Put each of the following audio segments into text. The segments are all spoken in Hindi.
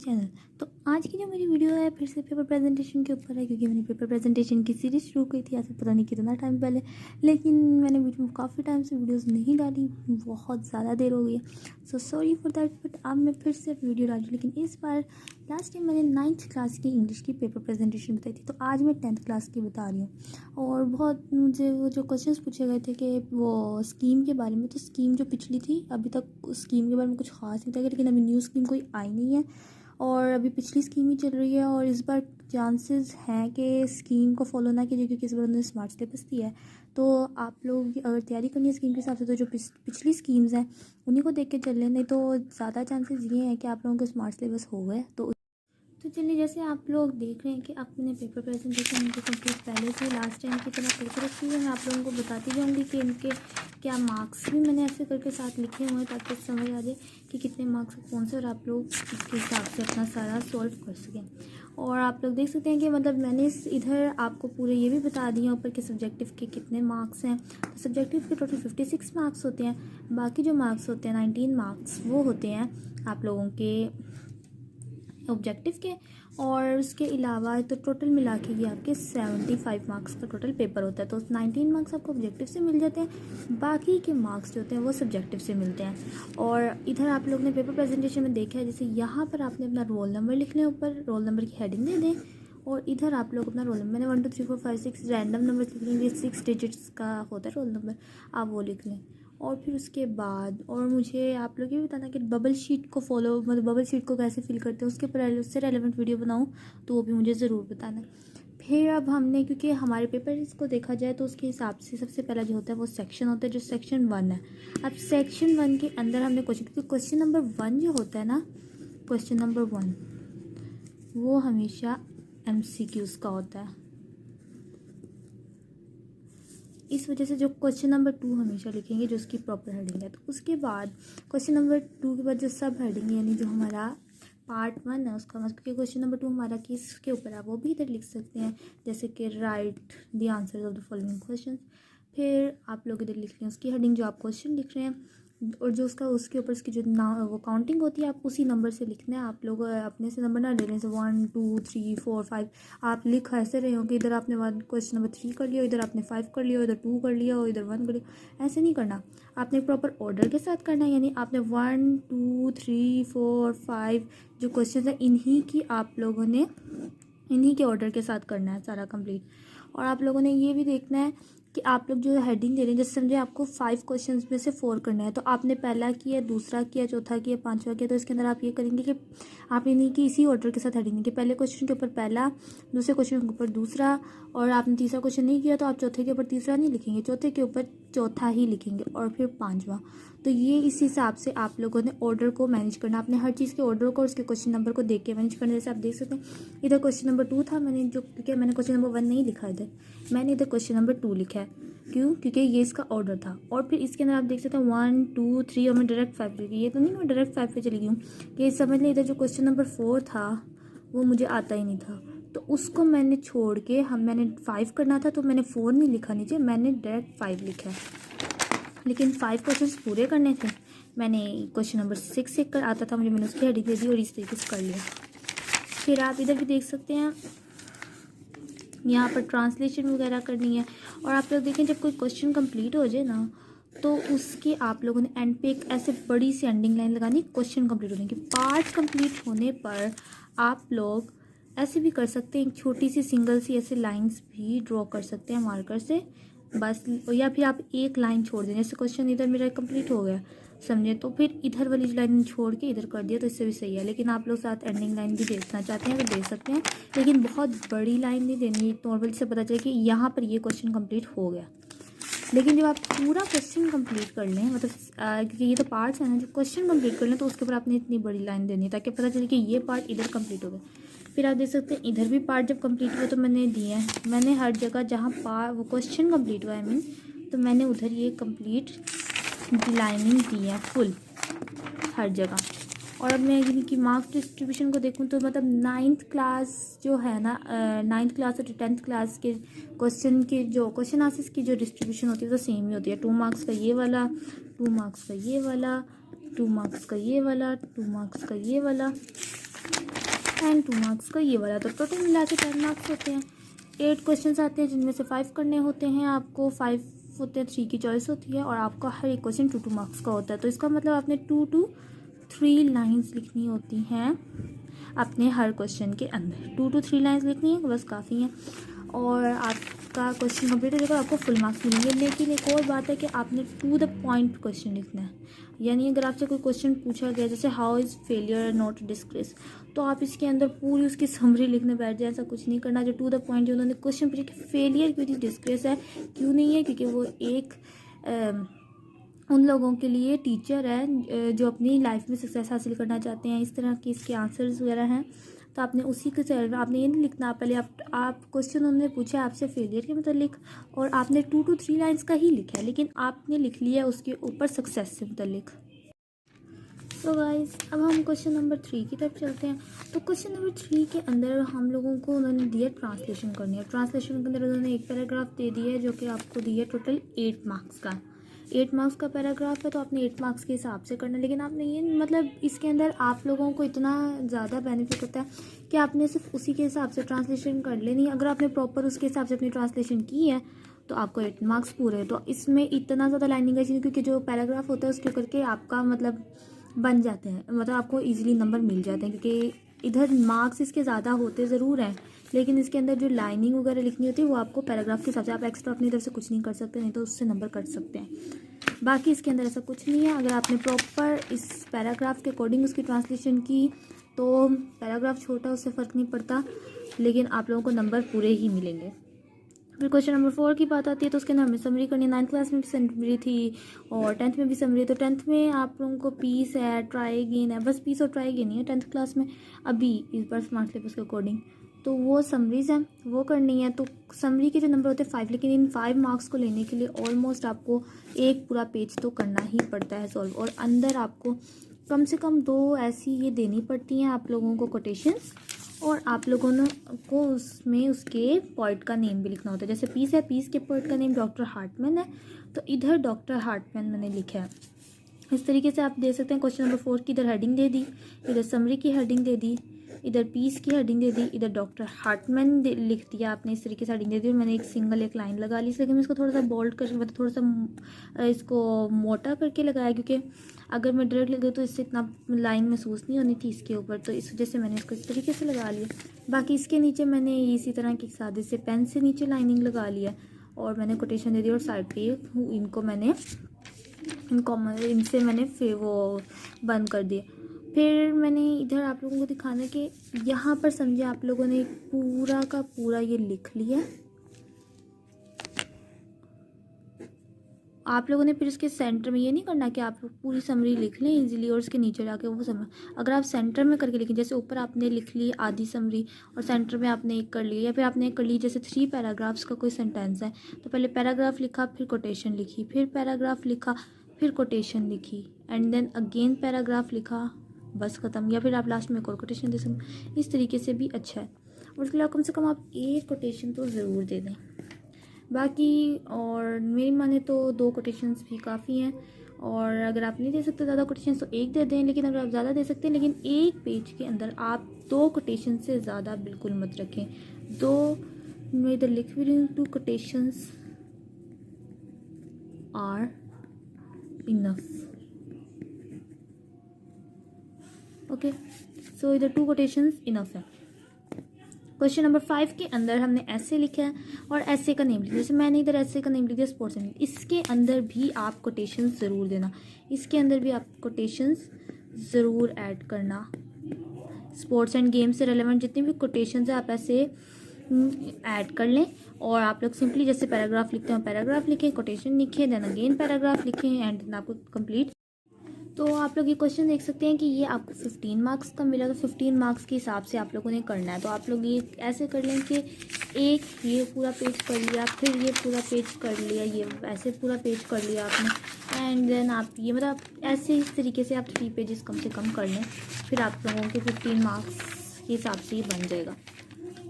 चैनल। तो आज की जो मेरी वीडियो है फिर से पेपर प्रेजेंटेशन के ऊपर है, क्योंकि मैंने पेपर प्रेजेंटेशन की सीरीज़ शुरू की थी आज से पता नहीं कितना टाइम पहले, लेकिन मैंने बीच में काफ़ी टाइम से वीडियोस नहीं डाली, बहुत ज़्यादा देर हो गई है। So sorry for that, but अब मैं फिर से वीडियो डाली। लेकिन इस बार लास्ट टाइम मैंने 9th क्लास की इंग्लिश की पेपर प्रेजेंटेशन बताई थी, तो आज मैं 10th क्लास की बता रही हूँ। और बहुत मुझे वो जो क्वेश्चंस पूछे गए थे कि वो स्कीम के बारे में, तो स्कीम जो पिछली थी अभी तक उस स्कीम के बारे में कुछ खास नहीं था, लेकिन अभी न्यू स्कीम कोई आई नहीं है और अभी पिछली स्कीम ही चल रही है। और इस बार चांसेस हैं कि स्कीम को फॉलो ना कीजिए, क्योंकि इस बार उन्होंने स्मार्ट सिलेबस दिया है। तो आप लोग अगर तैयारी करनी है स्कीम के हिसाब से, तो जो पिछली स्कीम्स हैं उन्हीं को देख के चल लें, नहीं तो ज़्यादा चांसेस ये हैं कि आप लोगों के स्मार्ट सिलेबस हो गए। तो चलिए, जैसे आप लोग देख रहे हैं कि अपने पेपर प्रेजेंटेशन इनके कंप्लीट पहले से लास्ट टाइम की तरह करके रखी है। मैं आप लोगों को बताती जाऊंगी कि इनके क्या मार्क्स भी मैंने ऐसे करके साथ लिखे हुए हैं, ताकि समझ आ जाए कि कितने मार्क्स कौन से, और आप लोग इसके हिसाब से अपना सारा सॉल्व कर सकें। और आप लोग देख सकते हैं कि मतलब मैंने इधर आपको पूरे ये भी बता दिया ऊपर के सब्जेक्टिव के कितने मार्क्स हैं। तो सब्जेक्टिव के टोटल 56 मार्क्स होते हैं। बाकी जो मार्क्स होते हैं 19 मार्क्स, वो होते हैं आप लोगों के ऑब्जेक्टिव के। और उसके अलावा तो टोटल मिला के ये आपके 75 मार्क्स का टोटल पेपर होता है। तो 19 मार्क्स आपको ऑब्जेक्टिव से मिल जाते हैं, बाकी के मार्क्स जो होते हैं वो सब्जेक्टिव से मिलते हैं। और इधर आप लोग ने पेपर प्रेजेंटेशन में देखा है, जैसे यहाँ पर आपने अपना रोल नंबर लिख लें, ऊपर रोल नंबर की हेडिंग दे दें, और इधर आप लोग अपना रोल नंबर, मैंने 1 2 3 4 5 6 रैंडम नंबर लिख लेंगे, 6 डिजिट्स का होता है रोल नंबर, आप वो लिख लें। और फिर उसके बाद और मुझे आप लोग ये बताना कि बबल शीट को फॉलो, मतलब बबल शीट को कैसे फिल करते हैं, उसके ऊपर उससे रेलेवेंट वीडियो बनाऊँ तो वो भी मुझे ज़रूर बताना। फिर अब हमने, क्योंकि हमारे पेपर को देखा जाए तो उसके हिसाब से सबसे पहला जो होता है वो सेक्शन होता है, जो सेक्शन 1 है। अब सेक्शन 1 के अंदर हमने क्वेश्चन, क्योंकि क्वेश्चन नंबर 1 जो होता है ना, क्वेश्चन नंबर 1 वो हमेशा MCQs का होता है। इस वजह से जो क्वेश्चन नंबर 2 हमेशा लिखेंगे, जो उसकी प्रॉपर हेडिंग है। तो उसके बाद क्वेश्चन नंबर 2 के बाद जो सब हेडिंग, यानी जो हमारा पार्ट 1 है उसका, क्योंकि क्वेश्चन नंबर 2 हमारा किस के ऊपर है वो भी इधर लिख सकते हैं, जैसे कि right the answer of the following question. फिर आप लोग इधर लिख लें उसकी हेडिंग, जो आप क्वेश्चन लिख रहे हैं, और जो उसका उसके ऊपर उसकी जो वो काउंटिंग होती है, आप उसी नंबर से लिखना है। आप लोग अपने से नंबर ना ले लें, जैसे 1 2 3 4 5 आप लिख ऐसे रहे हो कि इधर आपने क्वेश्चन नंबर 3 कर लिया, इधर आपने 5 कर लिया, इधर 2 कर लिया और इधर 1 कर लिया। ऐसे नहीं करना, आपने प्रॉपर ऑर्डर के साथ करना है। यानी आपने 1 2 3 4 5 जो क्वेश्चन है इन्हीं की आप लोगों ने इन्हीं के ऑर्डर के साथ करना है सारा कंप्लीट। और आप लोगों ने ये भी देखना है कि आप लोग जो हेडिंग दे रहे हैं, जैसे समझे आपको 5 क्वेश्चंस में से 4 करना है, तो आपने पहला किया, दूसरा किया, चौथा किया, पांचवा किया, तो इसके अंदर आप ये करेंगे कि आपने नहीं कि इसी ऑर्डर के साथ हेडिंग नहीं कि पहले क्वेश्चन के ऊपर पहला, दूसरे क्वेश्चन के ऊपर दूसरा, और आपने तीसरा क्वेश्चन नहीं किया तो आप चौथे के ऊपर तीसरा नहीं लिखेंगे, चौथे के ऊपर चौथा ही लिखेंगे, और फिर पाँचवा। तो ये इस हिसाब से आप लोगों ने ऑर्डर को मैनेज करना, अपने हर चीज़ के ऑर्डर को और उसके क्वेश्चन नंबर को देख के मैनेज करना। जैसे आप देख सकते हैं इधर क्वेश्चन नंबर 2 था, मैंने जो, क्योंकि मैंने क्वेश्चन नंबर 1 नहीं लिखा इधर, मैंने इधर क्वेश्चन नंबर 2 लिखा है। क्यों? क्योंकि ये इसका ऑर्डर था। और फिर इसके अंदर आप देख सकते हैं 1 2 3 और मैं डायरेक्ट 5 लिखी, ये तो नहीं मैं डायरेक्ट 5 पे चली गई हूँ कि समझ लें इधर जो क्वेश्चन नंबर 4 था वो मुझे आता ही नहीं था, तो उसको मैंने छोड़ के मैंने 5 करना था, तो मैंने 4 नहीं लिखा नीचे, मैंने डायरेक्ट 5 लिखा है। लेकिन 5 क्वेश्चन पूरे करने थे, मैंने क्वेश्चन नंबर 6 एक कर आता था मुझे, मैंने उसकी हेडिंग दे दी और इस तरीके से कर लिया। फिर आप इधर भी देख सकते हैं, यहाँ पर ट्रांसलेशन वगैरह करनी है। और आप लोग देखें, जब कोई क्वेश्चन कंप्लीट हो जाए ना, तो उसके आप लोगों ने एंड पे एक ऐसे बड़ी सी एंडिंग लाइन लगानी, क्वेश्चन कंप्लीट होने की। पार्ट कंप्लीट होने पर आप लोग ऐसे भी कर सकते हैं, एक छोटी सी सिंगल सी ऐसे लाइंस भी ड्रॉ कर सकते हैं मार्कर से बस, या फिर आप एक लाइन छोड़ दें, जैसे क्वेश्चन इधर मेरा कंप्लीट हो गया समझे, तो फिर इधर वाली लाइन छोड़ के इधर कर दिया, तो इससे भी सही है। लेकिन आप लोग साथ एंडिंग लाइन भी देखना चाहते हैं तो देख सकते हैं, लेकिन बहुत बड़ी लाइन नहीं देनी, नॉर्मली से पता चले कि यहाँ पर ये क्वेश्चन कंप्लीट हो गया। लेकिन जब आप पूरा क्वेश्चन कंप्लीट कर लें, मतलब क्योंकि ये तो पार्ट्स हैं ना, जब क्वेश्चन कंप्लीट कर लें तो उसके ऊपर आपने इतनी बड़ी लाइन देनी है ताकि पता चले कि ये पार्ट इधर कंप्लीट हो गया। फिर आप देख सकते हैं इधर भी पार्ट जब कंप्लीट हुआ तो मैंने दिए हैं, मैंने हर जगह जहाँ वो क्वेश्चन कंप्लीट हुआ है तो मैंने उधर ये कंप्लीट लाइनिंग दी है फुल हर जगह। और अब मैं इनकी मार्क्स डिस्ट्रीब्यूशन को देखूं तो मतलब 9th क्लास जो है ना, 9th क्लास और 10th क्लास के क्वेश्चन के जो क्वेश्चन आंसर्स की जो डिस्ट्रीब्यूशन होती है तो सेम ही होती है। 2 मार्क्स का ये वाला, 2 मार्क्स का ये वाला, 2 मार्क्स का ये वाला, 2 मार्क्स का ये वाला, एंड 2 मार्क्स का ये वाला। तो टोटल मिला के 10 मार्क्स होते हैं। 8 क्वेश्चन आते हैं जिनमें से 5 करने होते हैं आपको, 5 होते हैं, 3 की चॉइस होती है और आपका हर एक क्वेश्चन 2 मार्क्स का होता है। तो इसका मतलब आपने 2 to 3 लाइन्स लिखनी होती हैं अपने हर क्वेश्चन के अंदर। 2 to 3 लाइन्स लिखनी है, बस काफ़ी है और आपका क्वेश्चन कंप्लीट हो जाएगा, आपको फुल मार्क्स मिलेंगे। लेकिन एक और बात है कि आपने टू द पॉइंट क्वेश्चन लिखना है। यानी अगर आपसे कोई क्वेश्चन पूछा गया जैसे how is failure not disgrace, तो आप इसके अंदर पूरी उसकी समरी लिखने बैठ जाए, ऐसा कुछ नहीं करना। जो टू द पॉइंट जो उन्होंने क्वेश्चन पूछा कि फेलियर क्यों डिस्ग्रेस है, क्यों नहीं है, क्योंकि वो एक उन लोगों के लिए टीचर है जो अपनी लाइफ में सक्सेस हासिल करना चाहते हैं। इस तरह के इसके आंसर्स वगैरह हैं। तो आपने उसी के चल आपने ये नहीं लिखना, पहले आप क्वेश्चन उन्होंने पूछा आपसे फेलियर के मतलब और आपने 2 to 3 लाइन्स का ही लिखा है, लेकिन आपने लिख लिया उसके ऊपर सक्सेस से मुतल्लिक। सो गाइस, अब हम क्वेश्चन नंबर 3 की तरफ चलते हैं। तो क्वेश्चन नंबर 3 के अंदर हम लोगों को उन्होंने दिया ट्रांसलेशन करनी है। ट्रांसलेशन के अंदर उन्होंने एक पैराग्राफ दे दिया है जो कि आपको दिया टोटल 8 मार्क्स का। 8 मार्क्स का पैराग्राफ है, तो आपने 8 मार्क्स के हिसाब से करना है। लेकिन आपने ये मतलब इसके अंदर आप लोगों को इतना ज़्यादा बेनिफिट होता है कि आपने सिर्फ उसी के हिसाब से ट्रांसलेशन कर लेनी है। अगर आपने प्रॉपर उसके हिसाब से अपनी ट्रांसलेशन की है तो आपको 8 मार्क्स पूरे है। तो इसमें इतना ज़्यादा लाइनिंग है क्योंकि जो पैराग्राफ होता है उसके करके आपका मतलब बन जाते हैं, मतलब आपको ईजिली नंबर मिल जाते हैं। क्योंकि इधर मार्क्स इसके ज़्यादा होते ज़रूर हैं, लेकिन इसके अंदर जो लाइनिंग वगैरह लिखनी होती है वो आपको पैराग्राफ के हिसाब से, आप एक्स्ट्रा अपनी तरफ से कुछ नहीं कर सकते, नहीं तो उससे नंबर कट सकते हैं। बाकी इसके अंदर ऐसा कुछ नहीं है। अगर आपने प्रॉपर इस पैराग्राफ के अकॉर्डिंग उसकी ट्रांसलेशन की तो पैराग्राफ छोटा उससे फ़र्क नहीं पड़ता, लेकिन आप लोगों को नंबर पूरे ही मिलेंगे। फिर क्वेश्चन नंबर 4 की बात आती है तो उसके अंदर हमें समरी करनी है। 9th क्लास में भी समरी थी और 10th में भी समरी। तो 10th में आप लोगों को पीस है, ट्राई अगेन है, बस पीस और ट्राई अगेन ही है 10th क्लास में अभी इस बार स्मार्ट सिलेबस के अकॉर्डिंग। तो वो समरीज़ हैं, वो करनी है। तो समरी के जो नंबर होते हैं 5, लेकिन इन 5 मार्क्स को लेने के लिए ऑलमोस्ट आपको एक पूरा पेज तो करना ही पड़ता है सॉल्व, और अंदर आपको कम से कम 2 ऐसी ये देनी पड़ती हैं आप लोगों को कोटेशंस, और आप लोगों को उसमें उसके पोइट का नेम भी लिखना होता है। जैसे पीस है, पीस के पोइट का नेम डॉक्टर हार्टमैन है, तो इधर डॉक्टर हार्टमैन मैंने लिखा है। इस तरीके से आप दे सकते हैं। क्वेश्चन नंबर 4 की इधर हेडिंग दे दी, इधर समरी की हेडिंग दे दी, इधर पीस की हेडिंग दे दी, इधर डॉक्टर हार्टमैन लिख दिया आपने। इस तरीके से हेडिंग दे दी और मैंने एक सिंगल एक लाइन लगा ली, इसलिए मैं इसको थोड़ा सा बोल्ड कर, मतलब थोड़ा सा इसको मोटा करके लगाया, क्योंकि अगर मैं डायरेक्ट लिख दूँ तो इससे इतना लाइन महसूस नहीं होनी थी इसके ऊपर, तो इस वजह से मैंने इसको इस तरीके से लगा लिया। बाकी इसके नीचे मैंने इसी तरह के सादे से पेन से नीचे लाइनिंग लगा लिया और मैंने कोटेशन दे दी, और साइड पे इनसे मैंने फिर वो बंद कर दिया। फिर मैंने इधर आप लोगों को दिखाना कि यहाँ पर समझे आप लोगों ने पूरा का पूरा ये लिख लिया। आप लोगों ने फिर इसके सेंटर में ये नहीं करना कि आप पूरी समरी लिख लें इजीली और उसके नीचे जाके वो समझ, अगर आप सेंटर में करके लिखें, जैसे ऊपर आपने लिख ली आधी समरी और सेंटर में आपने एक कर लिया, या फिर आपने एक कर ली जैसे 3 पैराग्राफ्स का कोई सेंटेंस है तो पहले पैराग्राफ लिखा, फिर कोटेशन लिखी, फिर पैराग्राफ लिखा, फिर कोटेशन लिखी, एंड देन अगेन पैराग्राफ लिखा, बस ख़त्म। या फिर आप लास्ट में एक और कोटेशन दे सकते, इस तरीके से भी अच्छा है। और उसके अलावा कम से कम आप एक कोटेशन तो ज़रूर दे दें। बाकी और मेरी माने तो 2 कोटेशंस भी काफ़ी हैं, और अगर आप नहीं दे सकते ज़्यादा कोटेशंस तो 1 दे दें, लेकिन अगर आप ज़्यादा दे सकते हैं, लेकिन एक पेज के अंदर आप 2 कोटेशन से ज़्यादा बिल्कुल मत रखें। 2 मैं इधर लिख भी रही हूँ, 2 कोटेशंस आर इनफ। ओके, सो इधर 2 कोटेशंस इनफ है। क्वेश्चन नंबर 5 के अंदर हमने ऐसे लिखा है और ऐसे का नेम लिखा, जैसे मैंने इधर ऐसे का नेम लिख दिया स्पोर्ट्स एंड, इसके अंदर भी आप कोटेशंस ज़रूर देना, इसके अंदर भी आप कोटेशंस ज़रूर ऐड करना। स्पोर्ट्स एंड गेम से रिलेवेंट जितनी भी कोटेशंस है आप ऐसे ऐड कर लें, और आप लोग सिंपली जैसे पैराग्राफ लिखते हैं पैराग्राफ लिखें, कोटेशन लिखें, देन अगेन पैराग्राफ लिखें, एंड देन आपको कंप्लीट। तो आप लोग ये क्वेश्चन देख सकते हैं कि ये आपको 15 मार्क्स का मिला, तो 15 मार्क्स के हिसाब से आप लोगों ने करना है। तो आप लोग ये ऐसे कर लें कि एक ये पूरा पेज कर लिया, फिर ये पूरा पेज कर लिया, ये ऐसे पूरा पेज कर लिया आपने, एंड देन आप ये मतलब ऐसे इस तरीके से आप 3 पेजेस कम से कम कर लें, फिर आप लोगों के 15 मार्क्स के हिसाब से ये बन जाएगा।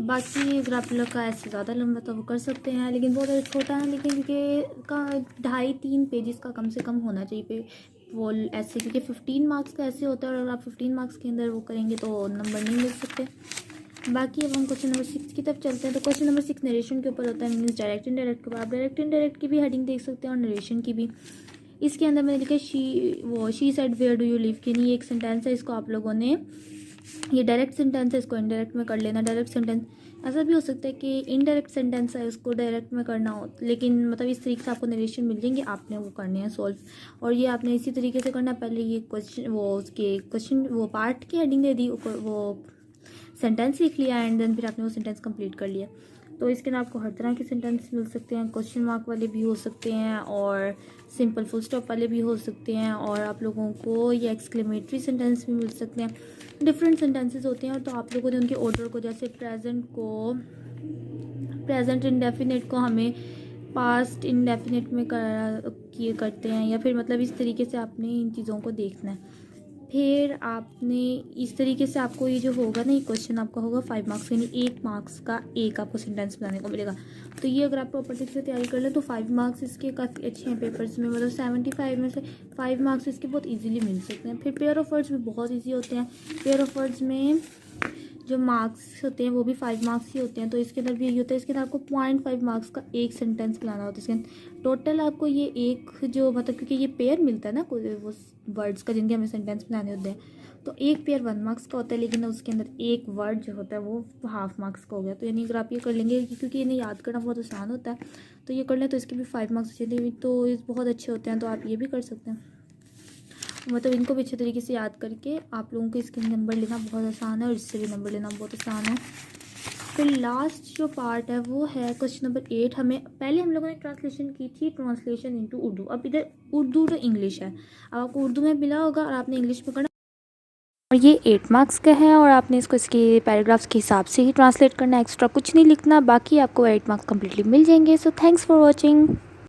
बाकी अगर आप लोग का ऐसे ज़्यादा लंबा तो वो कर सकते हैं, लेकिन बहुत छोटा है, लेकिन क्योंकि का 2.5-3 पेजेस का कम से कम होना चाहिए वो ऐसे, क्योंकि 15 मार्क्स का ऐसे होता है और अगर आप 15 मार्क्स के अंदर वो करेंगे तो नंबर नहीं मिल सकते। बाकी अब हम क्वेश्चन नंबर 6 की तरफ चलते हैं। तो क्वेश्चन नंबर 6 नरेशन के ऊपर होता है, मीन्स डायरेक्ट इनडायरेक्ट के ऊपर। आप डायरेक्ट इनडायरेक्ट की भी हेडिंग देख सकते हैं और नरेशन की भी। इसके अंदर मैंने लिखा she said where do you live, कि नहीं, एक सेंटेंस है, इसको आप लोगों ने, ये डायरेक्ट सेंटेंस है, इसको इनडायरेक्ट में कर लेना। डायरेक्ट सेंटेंस ऐसा भी हो सकता है कि इनडायरेक्ट सेंटेंस है, उसको डायरेक्ट में करना हो, लेकिन मतलब इस तरीके से आपको नरेशन मिल जाएंगे, आपने वो करने हैं सॉल्व। और ये आपने इसी तरीके से करना है। पहले ये क्वेश्चन वो पार्ट की हेडिंग दे दी, वो सेंटेंस लिख लिया एंड देन फिर आपने वो सेंटेंस कंप्लीट कर लिया। तो इसके अंदर आपको हर तरह के सेंटेंस मिल सकते हैं, क्वेश्चन मार्क वाले भी हो सकते हैं और सिंपल फुल स्टॉप वाले भी हो सकते हैं, और आप लोगों को ये एक्सक्लेमेटरी सेंटेंस भी मिल सकते हैं। डिफरेंट सेंटेंसेस होते हैं। तो आप लोगों ने उनके ऑर्डर को, जैसे प्रेजेंट इंडेफिनिट को हमें पास्ट इंडेफिनिट में करते हैं, या फिर मतलब इस तरीके से आपने इन चीज़ों को देखना है। फिर आपने इस तरीके से, आपको ये जो होगा ना, ये क्वेश्चन आपका होगा 5 मार्क्स, यानी 1 मार्क्स का एक आपको सेंटेंस बनाने को मिलेगा। तो ये अगर आप प्रॉपर्टी से तैयारी कर लें तो 5 मार्क्स इसके काफ़ी अच्छे हैं पेपर्स में, मतलब 75 में से 5 मार्क्स इसके बहुत इजीली मिल सकते हैं। फिर पेयर ऑफ वर्ड्स भी बहुत इजी होते हैं। पेयर ऑफ वर्ड्स में जो मार्क्स होते हैं वो भी 5 मार्क्स ही होते हैं। तो इसके अंदर भी यही होता है, इसके अंदर आपको 0.5 मार्क्स का एक सेंटेंस बनाना होता है। इसके अंदर टोटल आपको ये एक जो, मतलब क्योंकि ये पेयर मिलता है ना कोई वो वर्ड्स का जिनके हमें सेंटेंस बनाने होते हैं, तो एक पेयर 1 मार्क्स का होता है, लेकिन उसके अंदर एक वर्ड जो होता है वो हाफ मार्क्स का हो गया। तो यानी अगर आप ये कर लेंगे, क्योंकि इन्हें याद करना बहुत आसान होता है, तो ये कर लें तो इसके भी 5 मार्क्स अच्छे थे, तो ये बहुत अच्छे होते हैं। तो आप ये भी कर सकते हैं, मतलब इनको भी अच्छे तरीके से याद करके आप लोगों को इसके नंबर लेना बहुत आसान है और इससे भी नंबर लेना बहुत आसान है। फिर लास्ट जो पार्ट है वो है क्वेश्चन नंबर 8। हमें पहले हम लोगों ने ट्रांसलेशन की थी, ट्रांसलेशन इनटू उर्दू। अब इधर उर्दू तो इंग्लिश है, अब आपको उर्दू में मिला होगा और आपने इंग्लिश में करना, और ये 8 मार्क्स का है और आपने इसको इसके पैराग्राफ्स के हिसाब से ही ट्रांसलेट करना है, एक्स्ट्रा कुछ नहीं लिखना। बाकी आपको 8 मार्क्स कम्प्लीटली मिल जाएंगे। So thanks for watching.